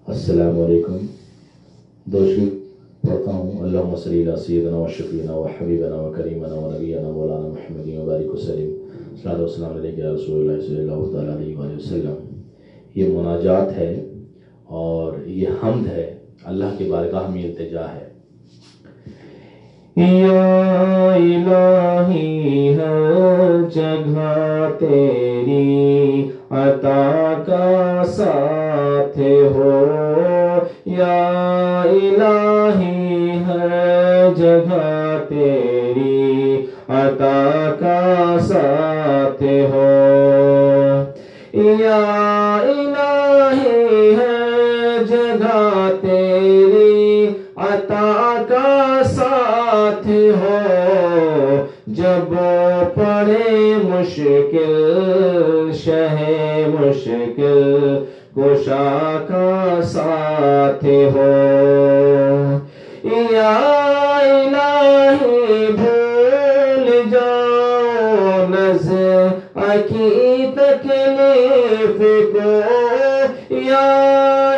السلام علیکم. دوشی پڑھتا ہوں. اللہم صلی علی سیدنا و شفیعنا و حبیبنا و کریمنا و نبینا مولانا محمد و بارک وسلم. صلاۃ و سلام علیک یا رسول اللہ صلی اللہ تعالیٰ علیہ وآلہ وسلم. یہ مناجات ہے اور یہ حمد ہے، اللہ کی بارگاہ میں التجا ہے. یا الہی ہر جگہ تیری عطا کا ساتھ ہو، یا الہی ہر جگہ تیری عطا کا ساتھ ہو، یا الہی ہر جگہ تیری عطا کا ساتھ ہو. جب پڑے مشکل شہ مشکل کشا کا ساتھ ہو، یا الہی بھول جاؤ نظر کی تکلیف کو، یا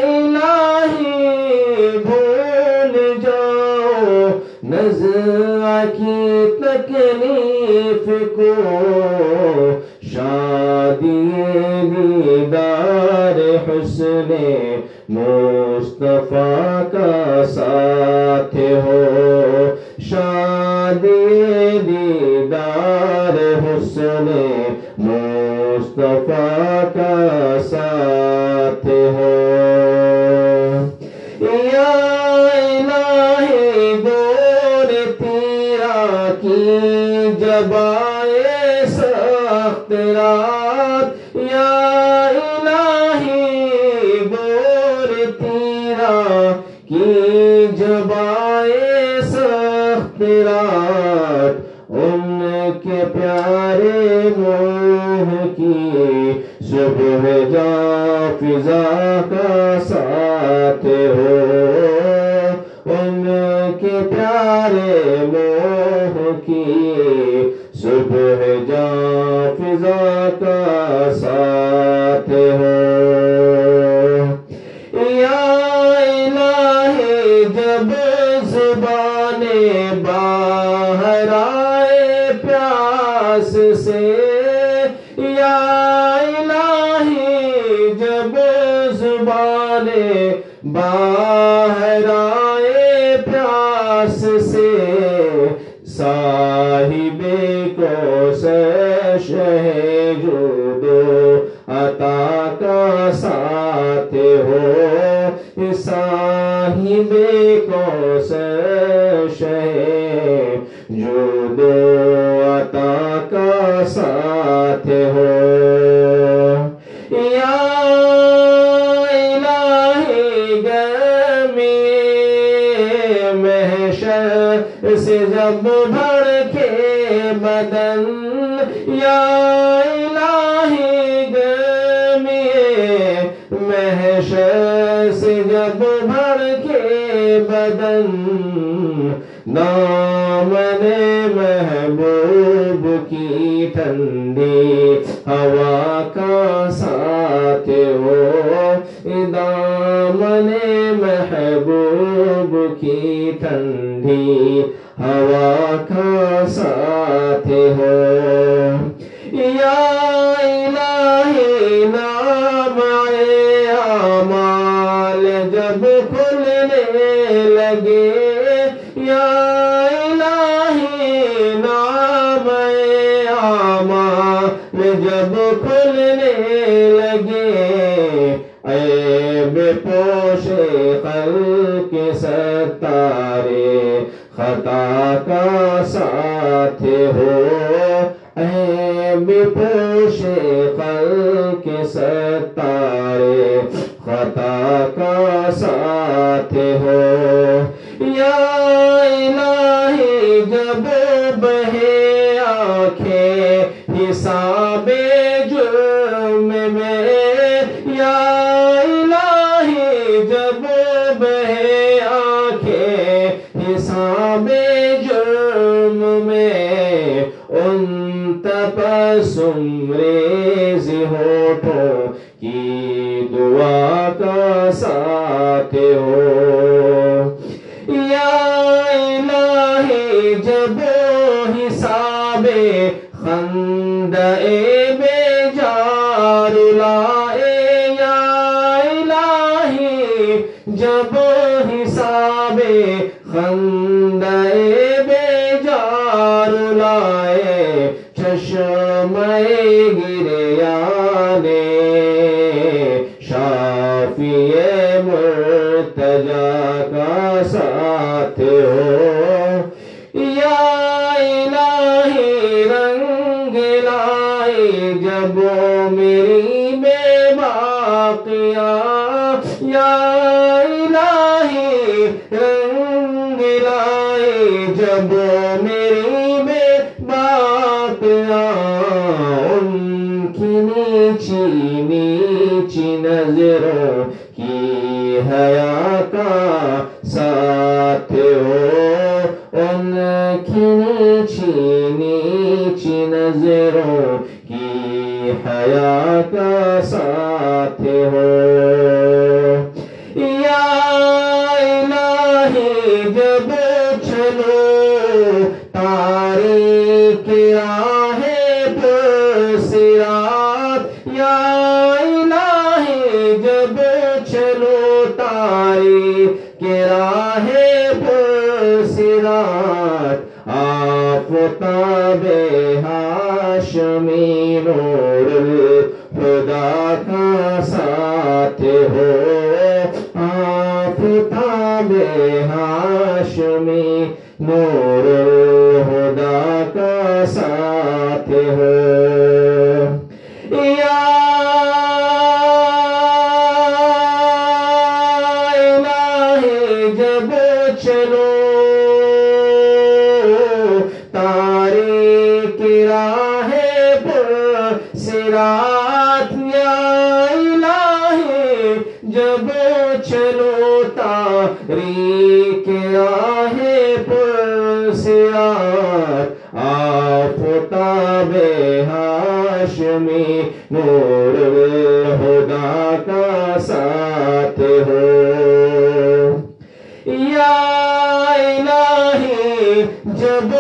الہی بھول جاؤ نظر کی تکلیف کو. شادی دیدار حسن مصطفیٰ کا ساتھ ہو، شادی دیدار حسن مصطفیٰ کا ساتھ ہو. یا الہی دور تیرا کی جب آئے سخت رات، یا الہی دور تیرا کی جب آئے سخت رات، ان کے پیارے منہ کی صبح جا فضا کا ساتھ ہو، ان کے پیارے منہ کی صبح جا فضا کا ساتھ ہو. یا الہی جب زبان باہر آئے پیاس سے، یا الہی جب زبان باہر آئے پیاس سے، صاحب کوثر شہ جود و عطا کا ساتھ ہو، صاحب کوثر شہ جود و عطا کا ساتھ ہو. یا الہی گرمی محشر سے جب بھڑکے بدن، یا الہی گرمی محشر سے جب بھڑکے بدن، دامن محبوب کی ٹھنڈی ہوا کا ساتھ ہو، دامن محبوب کی ٹھنڈی ہوا کا ساتھ ہو. یا الہی نام اعمال جب کھلنے لگے، یا الہی نام اعمال جب کھلنے لگے، عیب پوش خلق ستارے خطا کا ساتھ ہو، عیب پوش خلق ستارے خطا کا ساتھ ہو. یا الہی جب بہے آنکھیں حساب جرم میں، یا الہی جب بہے آنکھیں حساب جرم میں، ان تبسم ریز ہونٹوں کی دعا کا ساتھ साथ हो या इलाही जब हिसाबे खंदए बेजार लाए या इलाही जब हिसाबे खंदए बेजार लाए चश्मे गिरियाने शाफिए मुर्तजा का साथ हो या इलाही रंग लाई जब मेरी बेबाकिया या इलाही रंग लाई जब मेरी बेबाकिया उनकी नीची नीची नजरों की हया का साथ हो उनकी नीची नीची नजरों की हया का साथ हो या इलाही जब चलो तारीख राहे पर सिरात या इलाही जब चलो तारीख राहे पर सिरात आफ़ताबे हाशमी नूरुल खुदा का साथ हो आफ़ताबे हाशमी नूरुल खुदा का साथ हो या इलाही जब चलो तारीख राहे पर सिरात या इलाही जब चलो तारीख राहे पर सिरात आफ़ताबे हाशमी नूरुल हुदा का साथ हो या इलाही जब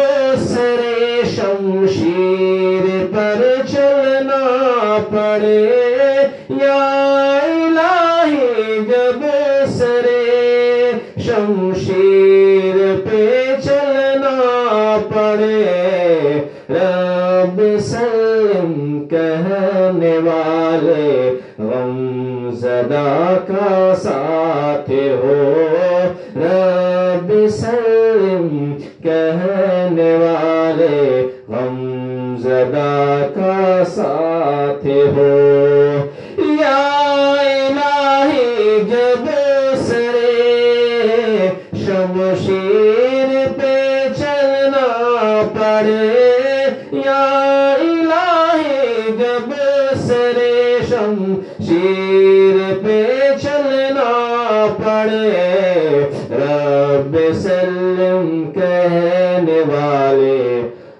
सरे शमशीर पर चलना पड़े या इलाही जब सरे शमशीर पे चलना पड़े रब सल्लम कहने वाले गमज़दा का साथ हो रब सल्लम कहने वाले गमज़दा का साथ हो या इलाही जब सरे शमशीर पे चलना पड़े या इलाही जब सरे शमशीर पे चलना पड़े रब सल्लम कहने वाले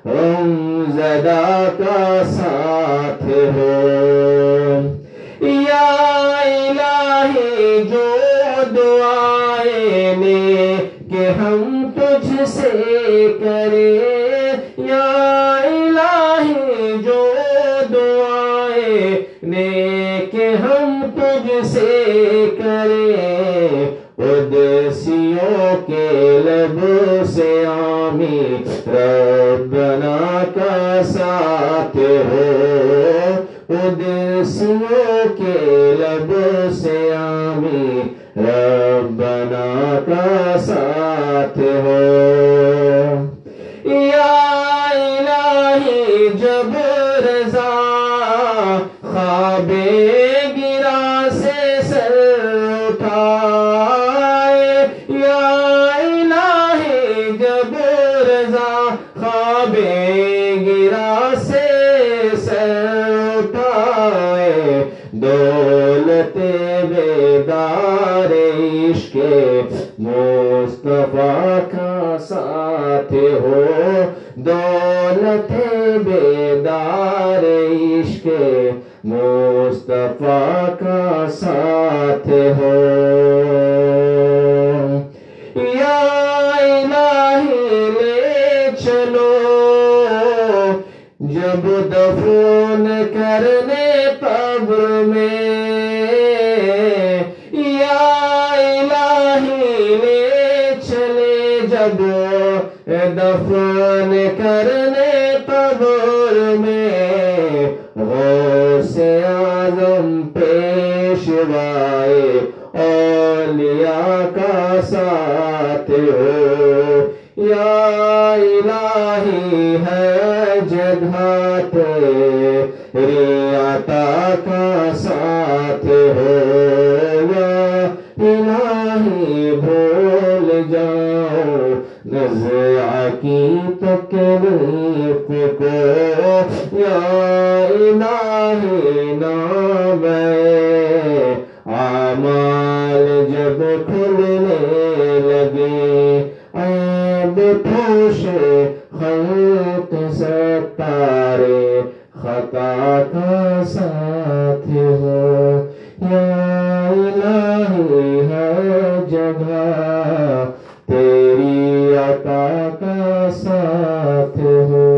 गमज़दा का साथ हो या इलाही जो दुआएं ने कि हम तुझसे करें या इलाही जो दुआएं ने कि हम तुझसे करें उद्सियों के लब से आमी रब्बना का साथ हो उद्सियों के लब से आमी रब्बना का साथ हो या इलाही जब रज़ा ख्वाबे गिरा से सर उठाए या इलाही जब रज़ा ख्वाबे गिरा से सर उठाए दौलते बेदार इश्क़े मुस्तफ़ा का साथ हो दौलते बेदार मुस्तफा का साथ हो। दफन करने कब्र में गौसे आज़म पेशवाए औलिया का साथ हो। या इलाही है जगह तेरी अता का साथ हो। या इलाही भूल जाओ नज़्आ की तकलीफ को। या इलाही नाम आमाल जब खुलने लगे ऐब पोश खल्क सतारे खता का साथ हो। या इलाही है जगह तेरी अता का साथ हो।